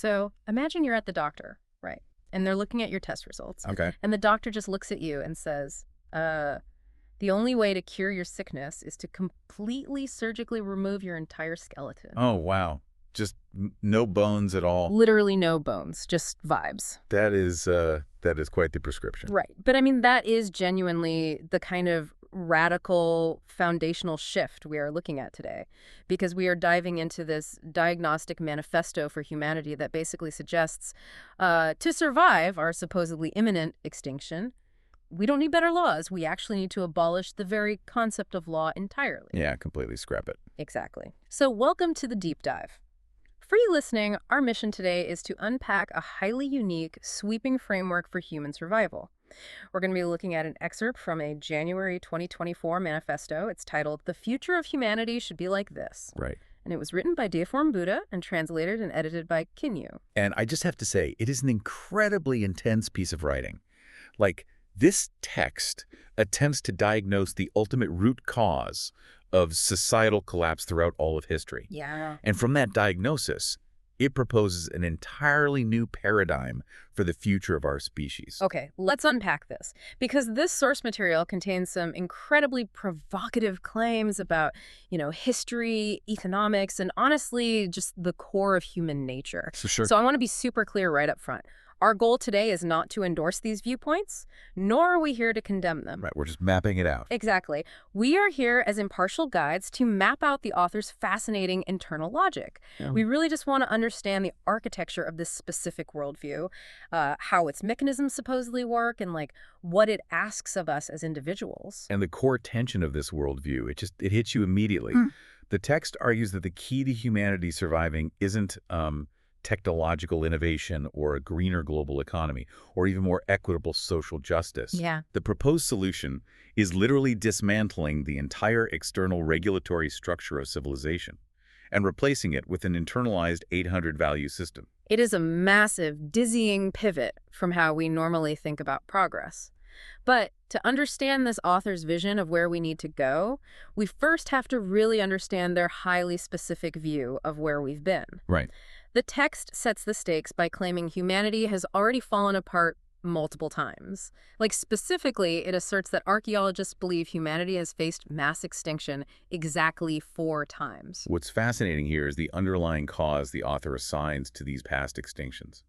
So imagine you're at the doctor, right? And they're looking at your test results. Okay. And the doctor just looks at you and says, the only way to cure your sickness is to completely surgically remove your entire skeleton. Oh, wow. Just no bones at all. Literally no bones, just vibes. That is quite the prescription. Right. But I mean, that is genuinely the kind of radical foundational shift we are looking at today, because we are diving into this diagnostic manifesto for humanity that basically suggests to survive our supposedly imminent extinction, we don't need better laws. We actually need to abolish the very concept of law entirely. Yeah, completely scrap it. Exactly. So welcome to the deep dive. For you listening, our mission today is to unpack a highly unique, sweeping framework for human survival. We're going to be looking at an excerpt from a January 2024 manifesto. It's titled, "The Future of Humanity Should Be Like This." Right. And it was written by Deiform Buddha and translated and edited by Kinyu. And I just have to say, it is an incredibly intense piece of writing. Like, this text attempts to diagnose the ultimate root cause of societal collapse throughout all of history. Yeah. And from that diagnosis, it proposes an entirely new paradigm for the future of our species. Okay, let's unpack this, because this source material contains some incredibly provocative claims about, history, economics, and honestly, just the core of human nature. So I want to be super clear right up front. Our goal today is not to endorse these viewpoints, nor are we here to condemn them. Right, we're just mapping it out. Exactly. We are here as impartial guides to map out the author's fascinating internal logic. Yeah. We really just want to understand the architecture of this specific worldview, how its mechanisms supposedly work, and what it asks of us as individuals. And the core tension of this worldview, it hits you immediately. The text argues that the key to humanity surviving isn't technological innovation or a greener global economy or even more equitable social justice. Yeah. The proposed solution is literally dismantling the entire external regulatory structure of civilization and replacing it with an internalized 800 value system. It is a massive, dizzying pivot from how we normally think about progress. But to understand this author's vision of where we need to go, we first have to really understand their highly specific view of where we've been. Right. The text sets the stakes by claiming humanity has already fallen apart multiple times. Specifically, it asserts that archaeologists believe humanity has faced mass extinction exactly 4 times. What's fascinating here is the underlying cause the author assigns to these past extinctions.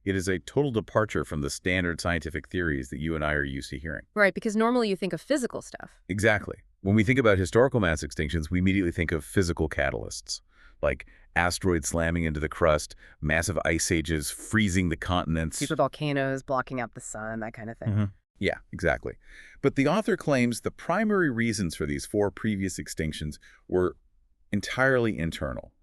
It is a total departure from the standard scientific theories that you and I are used to hearing. Right, because normally you think of physical stuff. Exactly. When we think about historical mass extinctions, we immediately think of physical catalysts, like asteroids slamming into the crust, massive ice ages freezing the continents. Super volcanoes blocking out the sun, that kind of thing. Yeah, exactly. But the author claims the primary reasons for these 4 previous extinctions were entirely internal.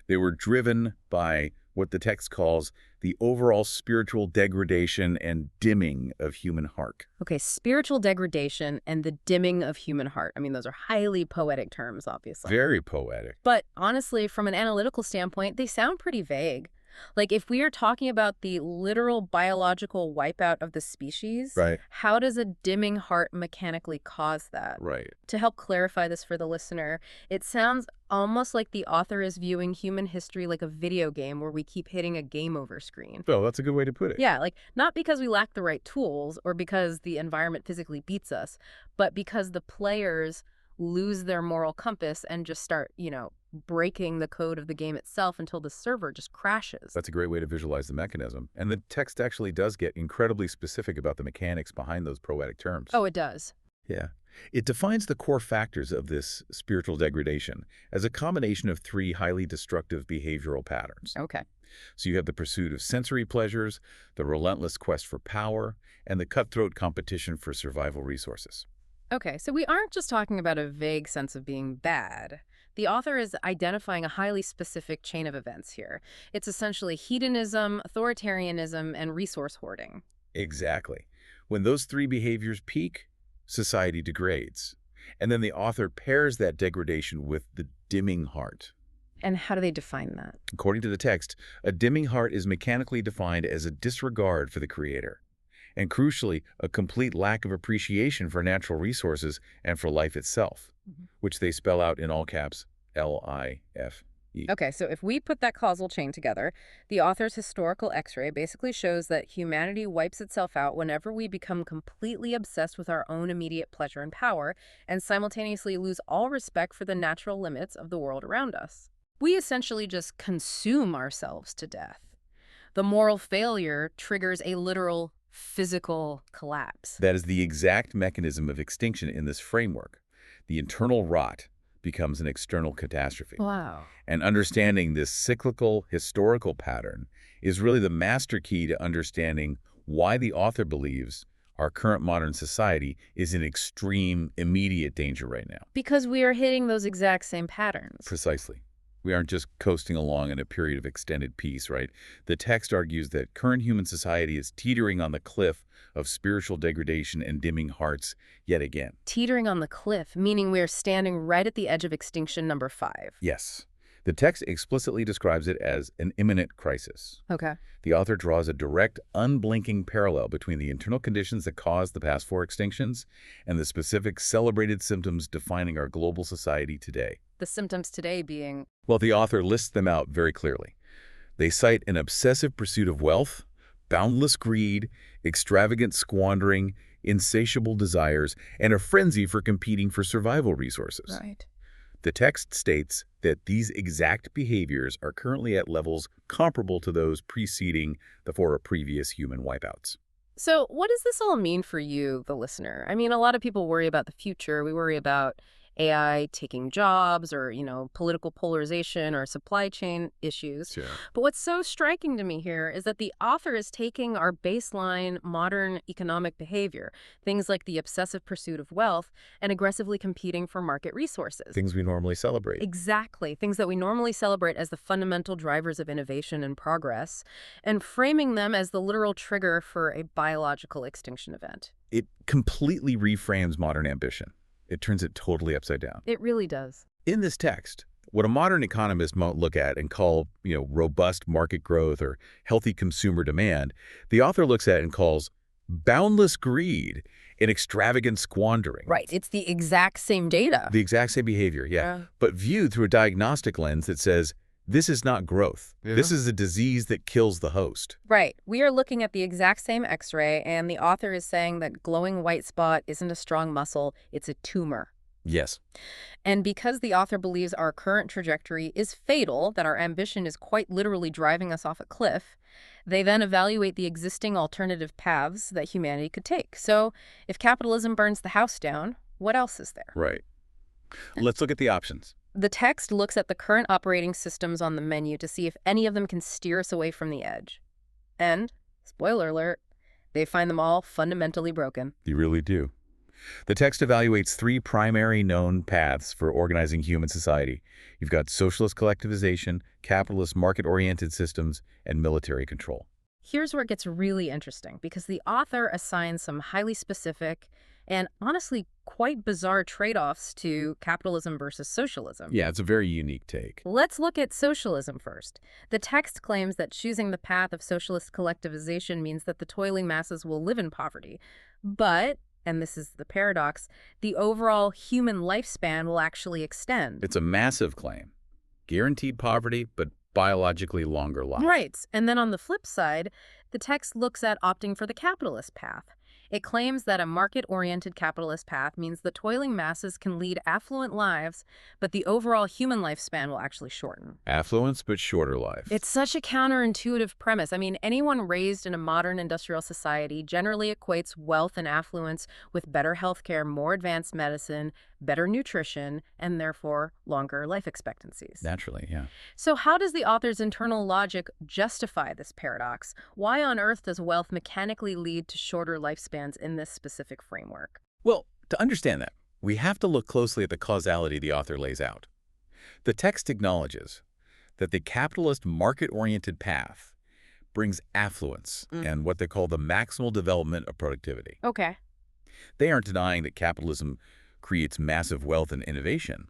They were driven by what the text calls the overall spiritual degradation and dimming of human heart. Okay, spiritual degradation and the dimming of human heart. I mean, those are highly poetic terms, obviously. Very poetic. But honestly, from an analytical standpoint, they sound pretty vague. If we are talking about the literal biological wipeout of the species, Right. how does a dimming heart mechanically cause that? Right. To help clarify this for the listener, it sounds almost like the author is viewing human history like a video game where we keep hitting a game over screen. Oh, that's a good way to put it. Yeah, not because we lack the right tools or because the environment physically beats us, but because the players lose their moral compass and just start, breaking the code of the game itself until the server just crashes. That's a great way to visualize the mechanism. And the text actually does get incredibly specific about the mechanics behind those poetic terms. Oh, it does. Yeah. It defines the core factors of this spiritual degradation as a combination of 3 highly destructive behavioral patterns. Okay. So you have the pursuit of sensory pleasures, the relentless quest for power, and the cutthroat competition for survival resources. Okay, so we aren't just talking about a vague sense of being bad. The author is identifying a highly specific chain of events here. It's essentially hedonism, authoritarianism, and resource hoarding. Exactly. When those 3 behaviors peak, society degrades. And then the author pairs that degradation with the dimming heart. And how do they define that? According to the text, a dimming heart is mechanically defined as a disregard for the creator. And crucially, a complete lack of appreciation for natural resources and for life itself, which they spell out in all caps, LIF. Okay, so if we put that causal chain together, the author's historical X-ray basically shows that humanity wipes itself out whenever we become completely obsessed with our own immediate pleasure and power, and simultaneously lose all respect for the natural limits of the world around us. We essentially just consume ourselves to death. The moral failure triggers a literal physical collapse. That is the exact mechanism of extinction in this framework. The internal rot becomes an external catastrophe. Wow. And understanding this cyclical historical pattern is really the master key to understanding why the author believes our current modern society is in extreme, immediate danger right now. Because we are hitting those exact same patterns. Precisely. We aren't just coasting along in a period of extended peace, right? The text argues that current human society is teetering on the cliff of spiritual degradation and dimming hearts yet again. Teetering on the cliff, meaning we are standing right at the edge of extinction number 5. Yes. The text explicitly describes it as an imminent crisis. Okay. The author draws a direct, unblinking parallel between the internal conditions that caused the past 4 extinctions and the specific celebrated symptoms defining our global society today. The symptoms today being... Well, the author lists them out very clearly. They cite an obsessive pursuit of wealth, boundless greed, extravagant squandering, insatiable desires, and a frenzy for competing for survival resources. Right. The text states that these exact behaviors are currently at levels comparable to those preceding the 4 previous human wipeouts. So what does this all mean for you, the listener? I mean, a lot of people worry about the future. We worry about AI taking jobs or, political polarization or supply chain issues. Sure. But what's so striking to me here is that the author is taking our baseline modern economic behavior, things like the obsessive pursuit of wealth and aggressively competing for market resources. Things we normally celebrate. Exactly. Things that we normally celebrate as the fundamental drivers of innovation and progress, and framing them as the literal trigger for a biological extinction event. It completely reframes modern ambition. It turns it totally upside down. It really does. In this text, what a modern economist might look at and call, robust market growth or healthy consumer demand, the author looks at and calls boundless greed and extravagant squandering. Right. It's the exact same data. The exact same behavior, yeah. But viewed through a diagnostic lens that says, this is not growth. Yeah. This is a disease that kills the host. Right. We are looking at the exact same X-ray, and the author is saying that glowing white spot isn't a strong muscle, it's a tumor. Yes. And because the author believes our current trajectory is fatal, that our ambition is quite literally driving us off a cliff, they then evaluate the existing alternative paths that humanity could take. So if capitalism burns the house down, what else is there? Right. Let's look at the options. The text looks at the current operating systems on the menu to see if any of them can steer us away from the edge. And, spoiler alert, they find them all fundamentally broken. You really do. The text evaluates 3 primary known paths for organizing human society. You've got socialist collectivization, capitalist market-oriented systems, and military control. Here's where it gets really interesting, because the author assigns some highly specific and honestly quite bizarre trade-offs to capitalism versus socialism. Yeah, it's a very unique take. Let's look at socialism first. The text claims that choosing the path of socialist collectivization means that the toiling masses will live in poverty. But, and this is the paradox, the overall human lifespan will actually extend. It's a massive claim. Guaranteed poverty, but biologically longer life. Right. And then on the flip side, the text looks at opting for the capitalist path. It claims that a market-oriented capitalist path means the toiling masses can lead affluent lives, but the overall human lifespan will actually shorten. Affluence, but shorter life. It's such a counterintuitive premise. I mean, anyone raised in a modern industrial society generally equates wealth and affluence with better healthcare, more advanced medicine, better nutrition, and therefore longer life expectancies. Naturally, yeah. So how does the author's internal logic justify this paradox? Why on earth does wealth mechanically lead to shorter lifespans in this specific framework? Well, to understand that, we have to look closely at the causality the author lays out. The text acknowledges that the capitalist market-oriented path brings affluence and what they call the maximal development of productivity. Okay. They aren't denying that capitalism creates massive wealth and innovation.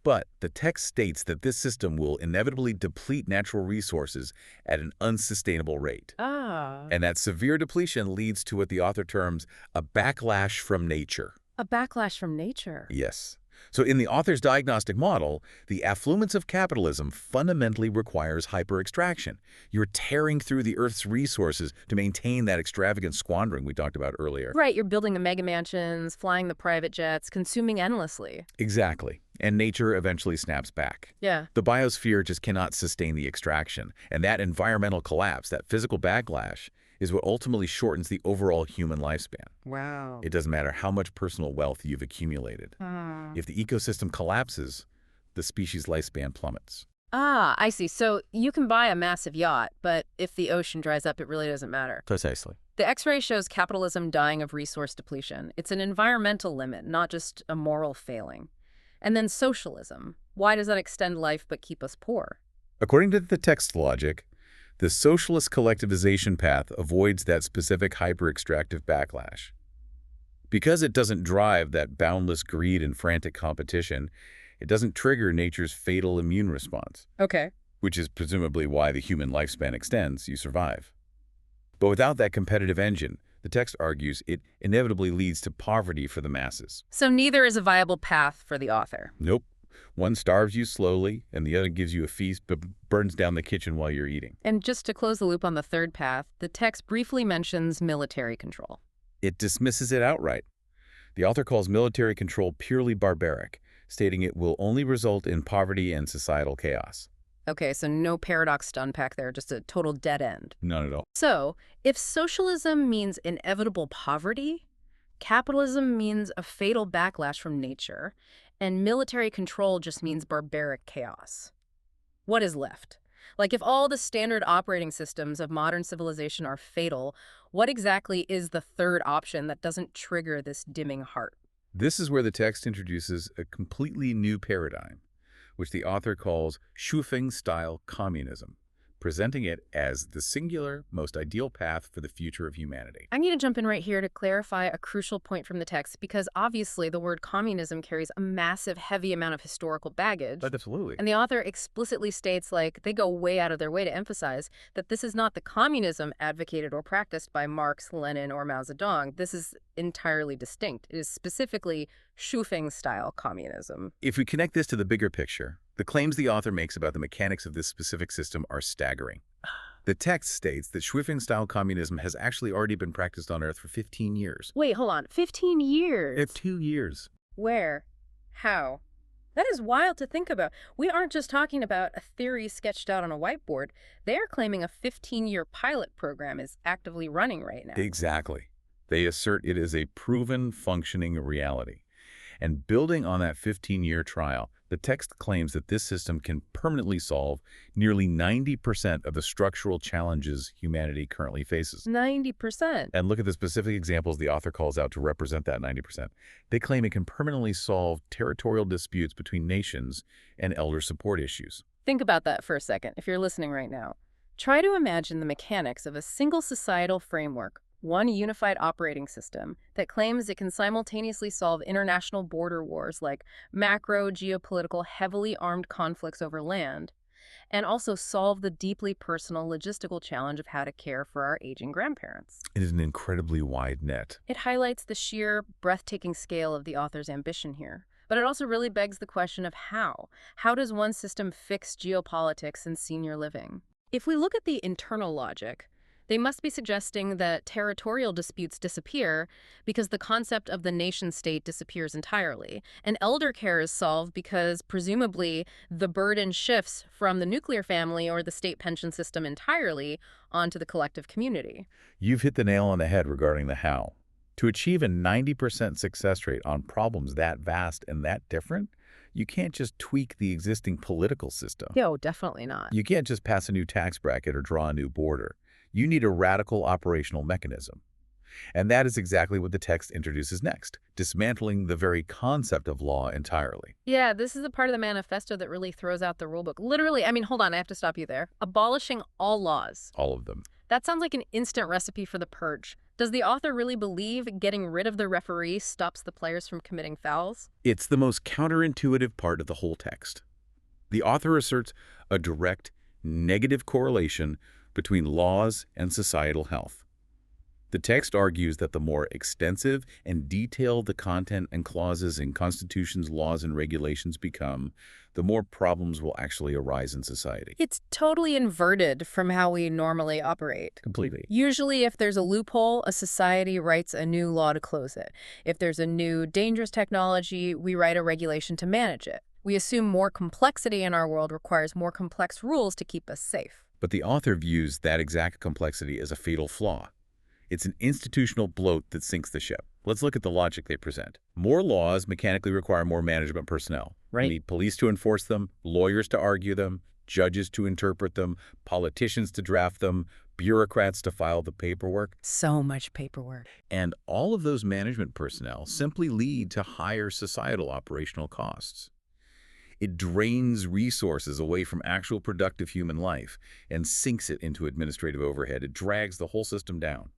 But the text states that this system will inevitably deplete natural resources at an unsustainable rate. And that severe depletion leads to what the author terms a backlash from nature. A backlash from nature. Yes. So in the author's diagnostic model, the affluence of capitalism fundamentally requires hyper-extraction. You're tearing through the Earth's resources to maintain that extravagant squandering we talked about earlier. Right, you're building the mega mansions, flying the private jets, consuming endlessly. Exactly. And nature eventually snaps back. Yeah. The biosphere just cannot sustain the extraction. And that environmental collapse, that physical backlash, is what ultimately shortens the overall human lifespan. Wow. It doesn't matter how much personal wealth you've accumulated. If the ecosystem collapses, the species' lifespan plummets. Ah, I see. So you can buy a massive yacht, but if the ocean dries up, it really doesn't matter. Precisely. The X-ray shows capitalism dying of resource depletion. It's an environmental limit, not just a moral failing. And then socialism. Why does that extend life but keep us poor? According to the text logic, the socialist collectivization path avoids that specific hyper-extractive backlash. Because it doesn't drive that boundless greed and frantic competition, it doesn't trigger nature's fatal immune response, Okay. which is presumably why the human lifespan extends, you survive. But without that competitive engine, the text argues it inevitably leads to poverty for the masses. So neither is a viable path for the author. Nope. One starves you slowly, and the other gives you a feast but burns down the kitchen while you're eating. And just to close the loop on the third path, the text briefly mentions military control. It dismisses it outright. The author calls military control purely barbaric, stating it will only result in poverty and societal chaos. Okay, so no paradox to unpack there, just a total dead end. None at all. So, if socialism means inevitable poverty, capitalism means a fatal backlash from nature, and military control just means barbaric chaos. What is left? Like, if all the standard operating systems of modern civilization are fatal, what exactly is the third option that doesn't trigger this dimming heart? This is where the text introduces a completely new paradigm, which the author calls Schuffing-style communism, presenting it as the singular, most ideal path for the future of humanity. I need to jump in right here to clarify a crucial point from the text, because obviously the word communism carries a massive, heavy amount of historical baggage. Absolutely. And the author explicitly states, like, they go way out of their way to emphasize that this is not the communism advocated or practiced by Marx, Lenin, or Mao Zedong. This is entirely distinct. It is specifically Schuffing-style communism. If we connect this to the bigger picture, the claims the author makes about the mechanics of this specific system are staggering. The text states that Schuffing-style communism has actually already been practiced on Earth for 15 years. Wait, hold on. 15 years? 2 years. Where? How? That is wild to think about. We aren't just talking about a theory sketched out on a whiteboard. They are claiming a 15-year pilot program is actively running right now. Exactly. They assert it is a proven, functioning reality. And building on that 15-year trial, the text claims that this system can permanently solve nearly 90% of the structural challenges humanity currently faces. 90%? And look at the specific examples the author calls out to represent that 90%. They claim it can permanently solve territorial disputes between nations and elder support issues. Think about that for a second, if you're listening right now. Try to imagine the mechanics of a single societal framework, one unified operating system that claims it can simultaneously solve international border wars like macro geopolitical heavily armed conflicts over land, and also solve the deeply personal logistical challenge of how to care for our aging grandparents. It is an incredibly wide net. It highlights the sheer, breathtaking scale of the author's ambition here. But it also really begs the question of how. How does one system fix geopolitics and senior living? If we look at the internal logic, they must be suggesting that territorial disputes disappear because the concept of the nation-state disappears entirely, and elder care is solved because, presumably, the burden shifts from the nuclear family or the state pension system entirely onto the collective community. You've hit the nail on the head regarding the how. To achieve a 90% success rate on problems that vast and that different, you can't just tweak the existing political system. No, definitely not. You can't just pass a new tax bracket or draw a new border. You need a radical operational mechanism. And that is exactly what the text introduces next, dismantling the very concept of law entirely. Yeah, this is the part of the manifesto that really throws out the rulebook. Literally, I mean, hold on, I have to stop you there. Abolishing all laws. All of them. That sounds like an instant recipe for the purge. Does the author really believe getting rid of the referee stops the players from committing fouls? It's the most counterintuitive part of the whole text. The author asserts a direct, negative correlation between laws and societal health. The text argues that the more extensive and detailed the content and clauses in constitutions, laws, and regulations become, the more problems will actually arise in society. It's totally inverted from how we normally operate. Completely. Usually, if there's a loophole, a society writes a new law to close it. If there's a new dangerous technology, we write a regulation to manage it. We assume more complexity in our world requires more complex rules to keep us safe. But the author views that exact complexity as a fatal flaw. It's an institutional bloat that sinks the ship. Let's look at the logic they present. More laws mechanically require more management personnel. Right. You need police to enforce them, lawyers to argue them, judges to interpret them, politicians to draft them, bureaucrats to file the paperwork. So much paperwork. And all of those management personnel simply lead to higher societal operational costs. It drains resources away from actual productive human life and sinks it into administrative overhead. It drags the whole system down.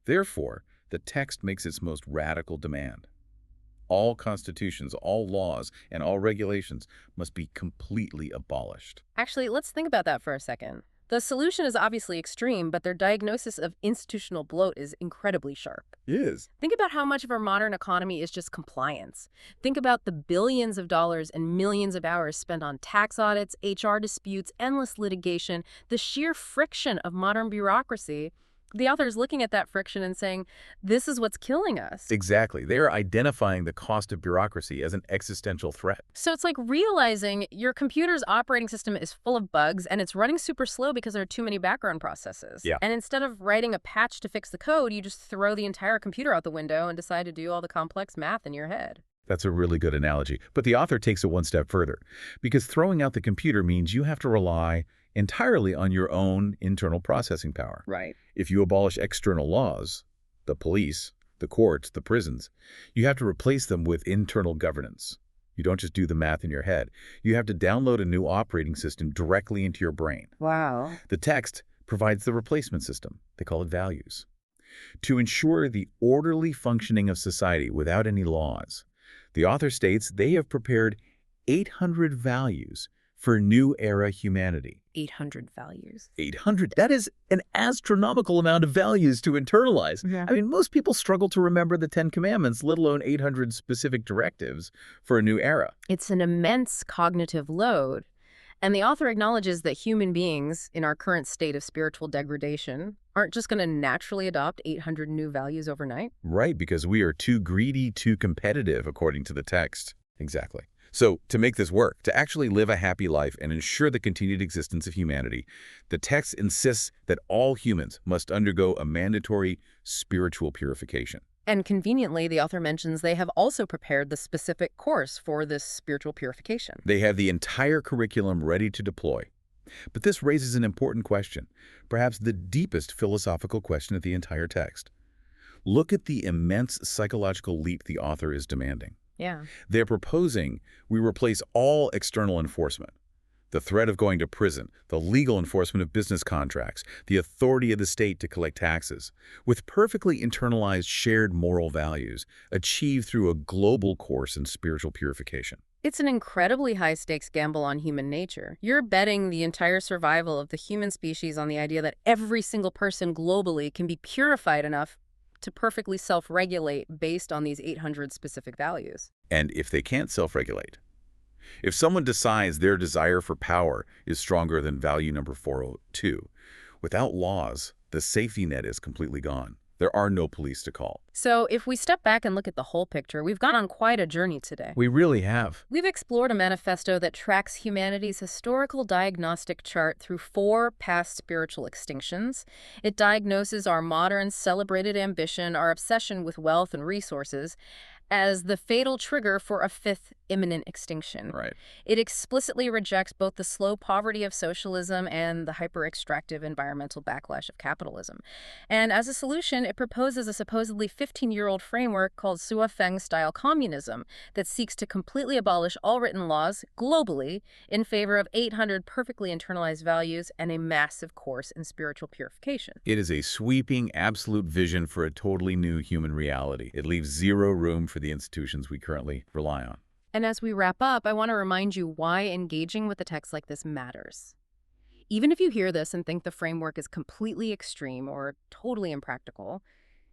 Therefore, the text makes its most radical demand. All constitutions, all laws, and all regulations must be completely abolished. Actually, let's think about that for a second. The solution is obviously extreme, but their diagnosis of institutional bloat is incredibly sharp. It is. Think about how much of our modern economy is just compliance. Think about the billions of dollars and millions of hours spent on tax audits, HR disputes, endless litigation, the sheer friction of modern bureaucracy. The author is looking at that friction and saying, this is what's killing us. Exactly. They are identifying the cost of bureaucracy as an existential threat. So it's like realizing your computer's operating system is full of bugs and it's running super slow because there are too many background processes. Yeah. And instead of writing a patch to fix the code, you just throw the entire computer out the window and decide to do all the complex math in your head. That's a really good analogy. But the author takes it one step further, because throwing out the computer means you have to rely entirely on your own internal processing power. Right. If you abolish external laws, the police, the courts, the prisons, you have to replace them with internal governance. You don't just do the math in your head. You have to download a new operating system directly into your brain. Wow. The text provides the replacement system. They call it values. To ensure the orderly functioning of society without any laws, the author states they have prepared 800 values for new era humanity. 800 values. 800. That is an astronomical amount of values to internalize. Yeah. I mean, most people struggle to remember the 10 Commandments, let alone 800 specific directives for a new era. It's an immense cognitive load. And the author acknowledges that human beings, in our current state of spiritual degradation, aren't just going to naturally adopt 800 new values overnight. Right, because we are too greedy, too competitive, according to the text. Exactly. So, to make this work, to actually live a happy life and ensure the continued existence of humanity, the text insists that all humans must undergo a mandatory spiritual purification. And conveniently, the author mentions they have also prepared the specific course for this spiritual purification. They have the entire curriculum ready to deploy. But this raises an important question, perhaps the deepest philosophical question of the entire text. Look at the immense psychological leap the author is demanding. Yeah. They're proposing we replace all external enforcement. The threat of going to prison, the legal enforcement of business contracts, the authority of the state to collect taxes, with perfectly internalized shared moral values achieved through a global course in spiritual purification. It's an incredibly high-stakes gamble on human nature. You're betting the entire survival of the human species on the idea that every single person globally can be purified enough to perfectly self-regulate based on these 800 specific values. And if they can't self-regulate, if someone decides their desire for power is stronger than value number 402, without laws, the safety net is completely gone. There are no police to call. So if we step back and look at the whole picture, we've gone on quite a journey today. We really have. We've explored a manifesto that tracks humanity's historical diagnostic chart through 4 past spiritual extinctions. It diagnoses our modern celebrated ambition, our obsession with wealth and resources, as the fatal trigger for a 5th imminent extinction. Right. It explicitly rejects both the slow poverty of socialism and the hyper-extractive environmental backlash of capitalism. And as a solution, it proposes a supposedly 15-year-old framework called Suofeng-style communism that seeks to completely abolish all written laws globally in favor of 800 perfectly internalized values and a massive course in spiritual purification. It is a sweeping, absolute vision for a totally new human reality. It leaves zero room for the institutions we currently rely on. And as we wrap up, I want to remind you why engaging with a text like this matters. Even if you hear this and think the framework is completely extreme or totally impractical,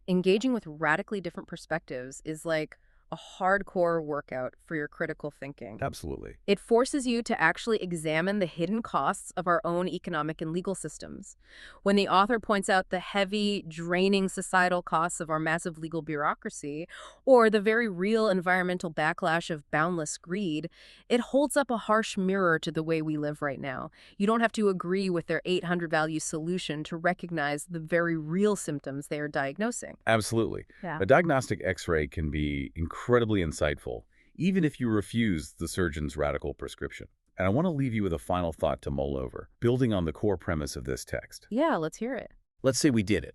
engaging with radically different perspectives is like a hardcore workout for your critical thinking. Absolutely. It forces you to actually examine the hidden costs of our own economic and legal systems. When the author points out the heavy, draining societal costs of our massive legal bureaucracy, or the very real environmental backlash of boundless greed, it holds up a harsh mirror to the way we live right now. You don't have to agree with their 800 value solution to recognize the very real symptoms they are diagnosing. Absolutely. Yeah. A diagnostic X-ray can be incredibly insightful, even if you refuse the surgeon's radical prescription. And I want to leave you with a final thought to mull over, building on the core premise of this text. Yeah, let's hear it. Let's say we did it.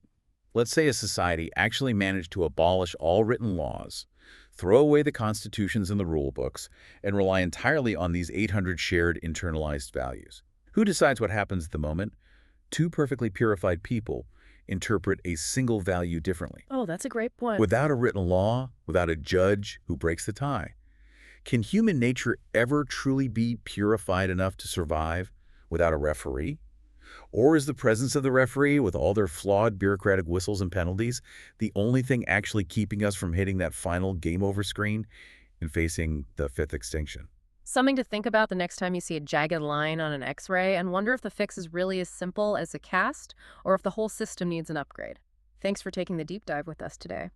Let's say a society actually managed to abolish all written laws, throw away the constitutions and the rule books, and rely entirely on these 800 shared internalized values. Who decides what happens at the moment? Two perfectly purified people interpret a single value differently. Oh, that's a great point. Without a written law, without a judge who breaks the tie, can human nature ever truly be purified enough to survive without a referee? Or is the presence of the referee, with all their flawed bureaucratic whistles and penalties, the only thing actually keeping us from hitting that final game over screen and facing the fifth extinction? Something to think about the next time you see a jagged line on an X-ray and wonder if the fix is really as simple as a cast or if the whole system needs an upgrade. Thanks for taking the deep dive with us today.